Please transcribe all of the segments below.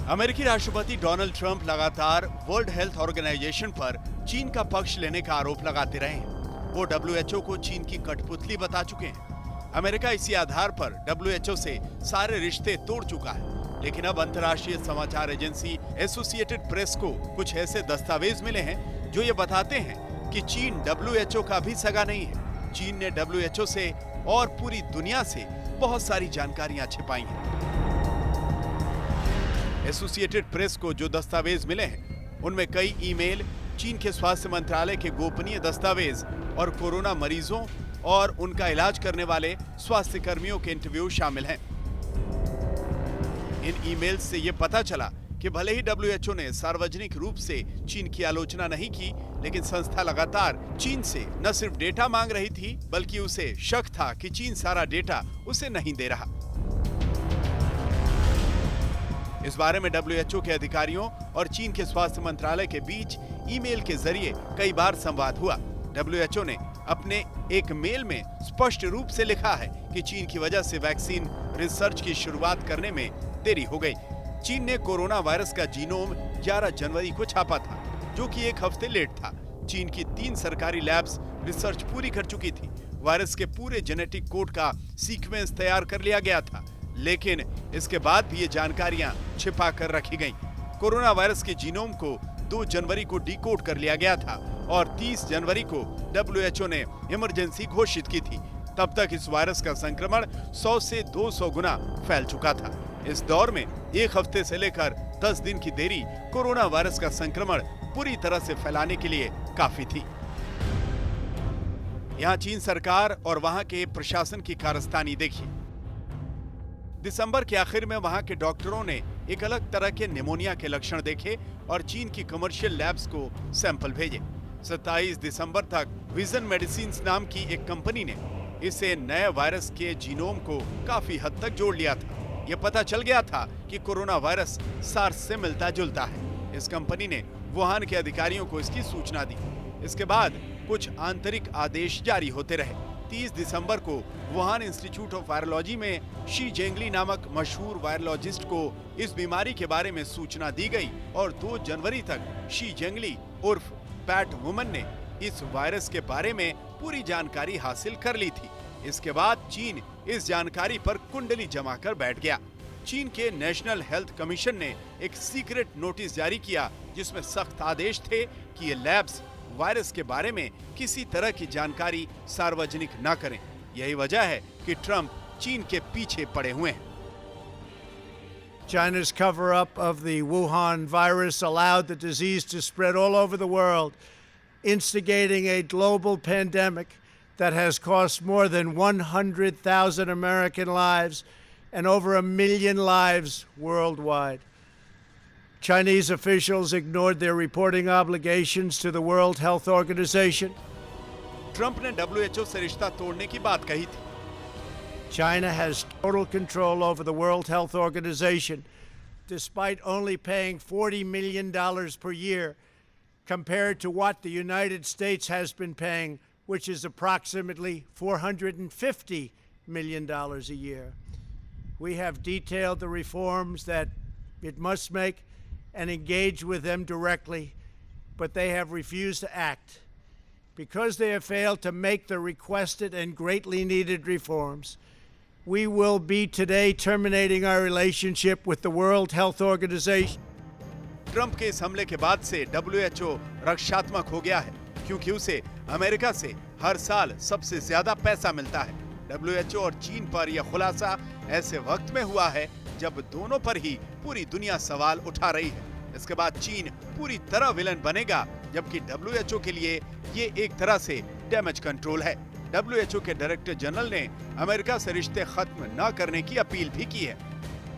अमेरिकी राष्ट्रपति Donald Trump लगातार वर्ल्ड हेल्थ ऑर्गेनाइजेशन पर चीन का पक्ष लेने का आरोप लगाते रहे हैं। वो डब्ल्यूएचओ को चीन की कठपुतली बता चुके हैं। अमेरिका इसी आधार पर डब्ल्यूएचओ से सारे रिश्ते तोड़ चुका है। लेकिन अब अंतर्राष्ट्रीय समाचार एजेंसी एसोसिएटेड प्रेस को कुछ ऐसे दस्तावेज मिले हैं जो ये बताते हैं कि चीन डब्ल्यूएचओ का भी सगा नहीं है। चीन ने डब्ल्यूएचओ से और पूरी दुनिया से बहुत सारी जानकारियां छिपाई हैं। एसोसिएटेड प्रेस को जो दस्तावेज मिले हैं उनमें कई ईमेल, चीन के स्वास्थ्य मंत्रालय के गोपनीय दस्तावेज और कोरोना मरीजों और उनका इलाज करने वाले स्वास्थ्य कर्मियों के इंटरव्यू शामिल हैं। इन ईमेल से यह पता चला कि भले ही डब्ल्यूएचओ ने सार्वजनिक रूप से चीन की आलोचना नहीं की, लेकिन संस्था लगातार चीन से न सिर्फ डेटा मांग रही थी बल्कि उसे शक था कि चीन सारा डेटा उसे नहीं दे रहा। इस बारे में डब्ल्यूएचओ के अधिकारियों और चीन के स्वास्थ्य मंत्रालय के बीच ईमेल के जरिए कई बार संवाद हुआ। डब्ल्यूएचओ ने अपने एक मेल में स्पष्ट रूप से लिखा है कि चीन की वजह से वैक्सीन रिसर्च की शुरुआत करने में देरी हो गई। चीन ने कोरोना वायरस का जीनोम 11 जनवरी को छापा था, जो कि एक हफ्ते लेट था। चीन की 3 सरकारी लैब्स रिसर्च पूरी कर चुकी थी। वायरस के पूरे जेनेटिक कोड का सीक्वेंस तैयार कर लिया गया था, लेकिन इसके बाद भी ये जानकारियां छिपा कर रखी गईं। कोरोना वायरस के जीनोम को 2 जनवरी को डिकोड कर लिया गया था और 30 जनवरी को डब्ल्यूएचओ ने इमरजेंसी घोषित की थी। तब तक इस वायरस का संक्रमण 100 से 200 गुना फैल चुका था। इस दौर में एक हफ्ते से लेकर 10 दिन की देरी कोरोना वायरस का संक्रमण पूरी तरह से फैलाने के लिए काफी थी। यहाँ चीन सरकार और वहां के प्रशासन की कारस्तानी देखिए। दिसंबर के आखिर में वहां के डॉक्टरों ने एक अलग तरह के निमोनिया के लक्षण देखे और चीन की कमर्शियल लैब्स को सैंपल भेजे। 27 दिसंबर तक विजन मेडिसिन्स नाम की एक कंपनी ने इसे नए वायरस के जीनोम को काफी हद तक जोड़ लिया था। यह पता चल गया था कि कोरोना वायरस सार्स से मिलता जुलता है। इस कंपनी ने वुहान के अधिकारियों को इसकी सूचना दी। इसके बाद कुछ आंतरिक आदेश जारी होते रहे। 30 दिसंबर को वुहान इंस्टीट्यूट ऑफ वायरोलॉजी में शी जेंगली नामक मशहूर वायरोलॉजिस्ट को इस बीमारी के बारे में सूचना दी गई और 2 जनवरी तक शी जेंगली उर्फ बैट वुमन ने इस वायरस के बारे में पूरी जानकारी हासिल कर ली थी। इसके बाद चीन इस जानकारी पर कुंडली जमा कर बैठ गया। चीन के नेशनल हेल्थ कमीशन ने एक सीक्रेट नोटिस जारी किया जिसमें सख्त आदेश थे कि ये लैब्स वायरस के बारे में किसी तरह की जानकारी सार्वजनिक न करें। यही वजह है कि ट्रंप चीन के पीछे पड़े हुए हैं। China's cover-up of the Wuhan virus allowed the disease to spread all over the world, instigating a global pandemic that has cost more than 100,000 American lives and over 1 million lives worldwide. Chinese officials ignored their reporting obligations to the World Health Organization. Trump ने WHO से रिश्ता तोड़ने की बात कही थी। China has total control over the World Health Organization, despite only paying $40 million per year compared to what the United States has been paying, which is approximately $450 million a year. We have detailed the reforms that it must make and engage with them directly, but they have refused to act. Because they have failed to make the requested and greatly needed reforms, we will be today terminating our relationship with the World Health Organization. Trump के इस हमले के बाद से WHO रक्षात्मक हो गया है, क्योंकि उसे अमेरिका से हर साल सबसे ज्यादा पैसा मिलता है। डब्ल्यूएचओ और चीन पर यह खुलासा ऐसे वक्त में हुआ है जब दोनों पर ही पूरी दुनिया सवाल उठा रही है। इसके बाद चीन पूरी तरह विलन बनेगा, जबकि डब्ल्यूएचओ के लिए ये एक तरह से डैमेज कंट्रोल है। डब्ल्यूएचओ के डायरेक्टर जनरल ने अमेरिका से रिश्ते खत्म न करने की अपील भी की है।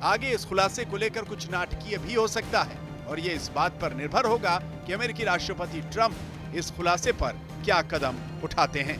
आगे इस खुलासे को लेकर कुछ नाटकीय भी हो सकता है और ये इस बात पर निर्भर होगा कि अमेरिकी राष्ट्रपति ट्रंप इस खुलासे पर क्या कदम उठाते हैं।